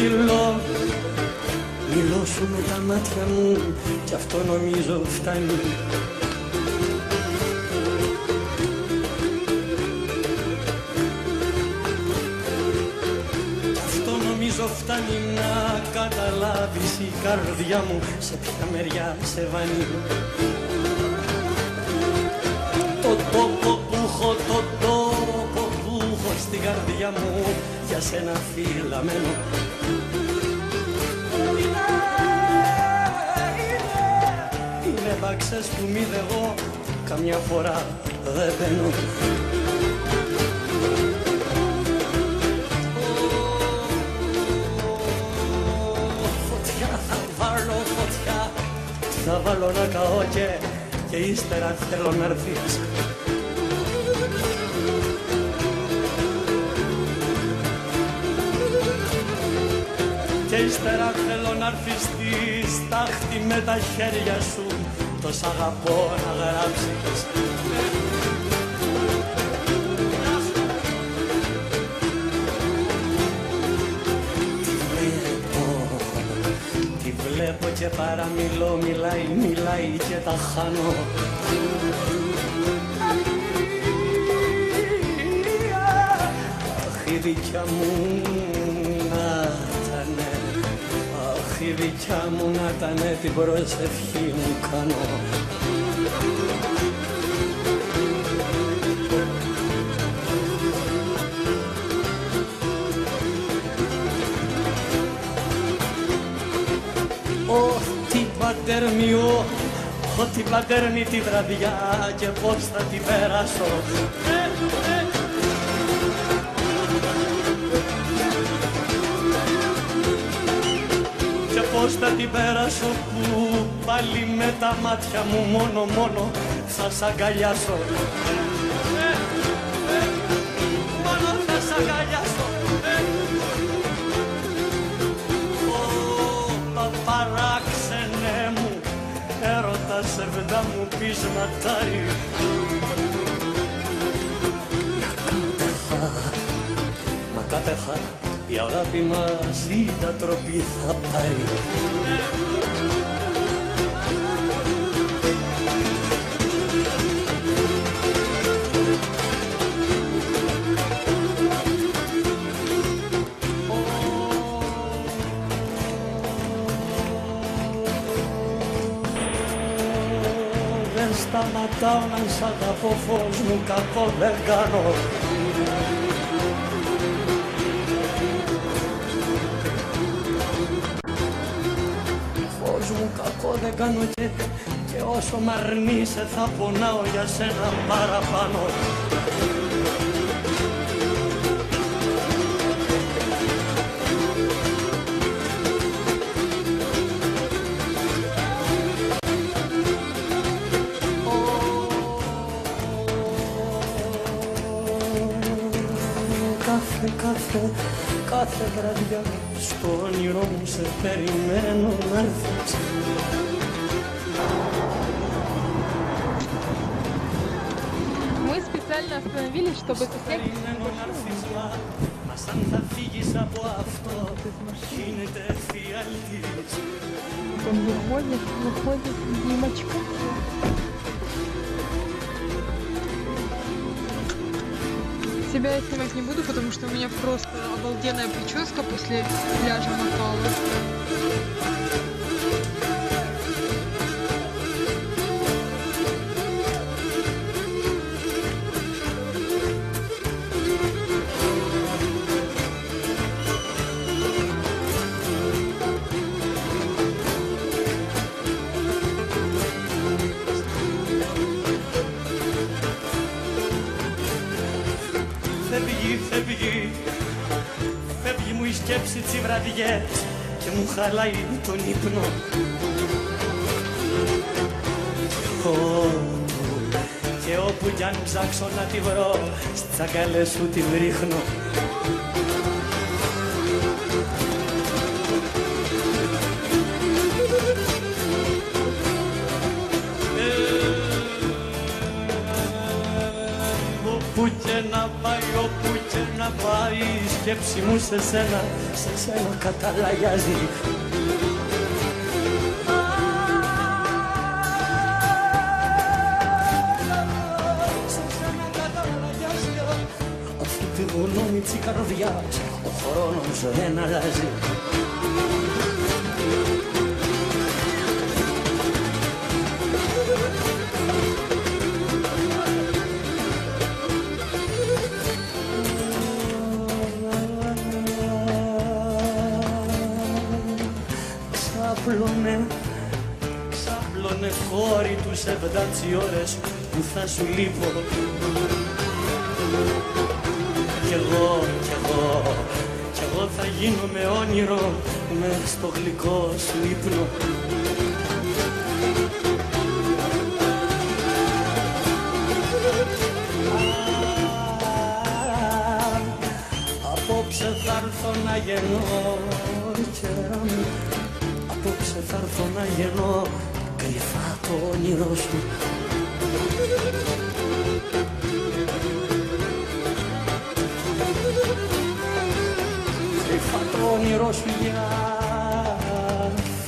μιλώ. Μιλώ σου με τα μάτια μου κι αυτό νομίζω φτάνει. Φτάνει να καταλάβεις η καρδιά μου σε ποια μεριά σε βάνει. Το τόπο που έχω, το τόπο που έχω στην καρδιά μου για σένα φυλαμένο. Είναι βάξες που μη εγώ καμιά φορά δεν μπαίνω. Θα βάλω να καώ και ύστερα θέλω να έρθεις. Και ύστερα θέλω να έρθεις στη στάχτη με τα χέρια σου. Το σ' αγαπώ να γράψεις. Βλέπω και παραμιλώ, μιλάει και τα χάνω. Αχ, η δικιά μου να ήτανε, αχ, η δικιά μου να ήτανε, την προσευχή μου κάνω. Ότι πατέρνει τη βραδιά και πώς θα την πέρασω. Και πώς θα την πέρασω που πάλι με τα μάτια μου μόνο θα σ' αγκαλιάσω. Μόνο θα σ' αγκαλιάσω. Παράξενε μου, έρωτα σεβδά μου πεισματάρι. Μα κάθε χαρά η αγάπη μας η τροπή θα πάρει. Σταματάω να σ' αγαπώ, φως μου κακό δεν κάνω. Φως μου κακό δεν κάνω και όσο μ' αρνείσαι θα πονάω για σένα παραπάνω. Κάθε βραδιά στο όνειρό μου σε περιμένω να έρθεις. Мы специально остановились, чтобы снять. Μας αν θα φύγεις από αυτό γίνεται φιάλτης. Он выходит, Димочка. Себя я снимать не буду, потому что у меня просто обалденная прическа после пляжа Макао. Φεύγει μου η σκέψη τις βραδιές και μου χαλάει τον ύπνο. Και όπου κι αν ψάξω να τη βρω, στις αγκάλες σου τη βρίχνω. Που και να πάει, όπου και να πάει, η σκέψη μου σε σένα καταλαγιάζει. Σε σένα καταλαγιάζει. Αυτή τη γνώμη της καρδιάς ο χρόνος δεν αλλάζει. Ξάπλωνε κόρη τους 7 ώρες που θα σου λείπω. Κι εγώ θα γίνομαι όνειρο μες στο γλυκό σου ύπνο. Απόψε θα έρθω να γεννώ, κέρα μου. Απόψε θα έρθω να γεννώ κρυφά το όνειρό σου. Κρυφά το όνειρό σου για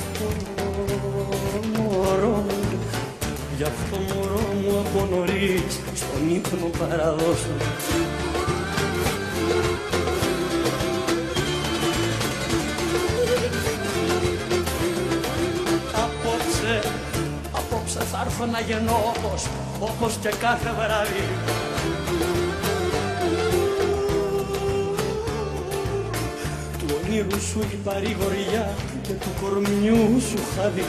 αυτό μωρό μου. Γι' αυτό μωρό μου από νωρίς στον ύπνο παραδώσου. Απόψε θα έρθω να γεννώ όπως και κάθε βράδυ. Του ονείρου σου η παρηγοριά και του κορμιού σου χάδι.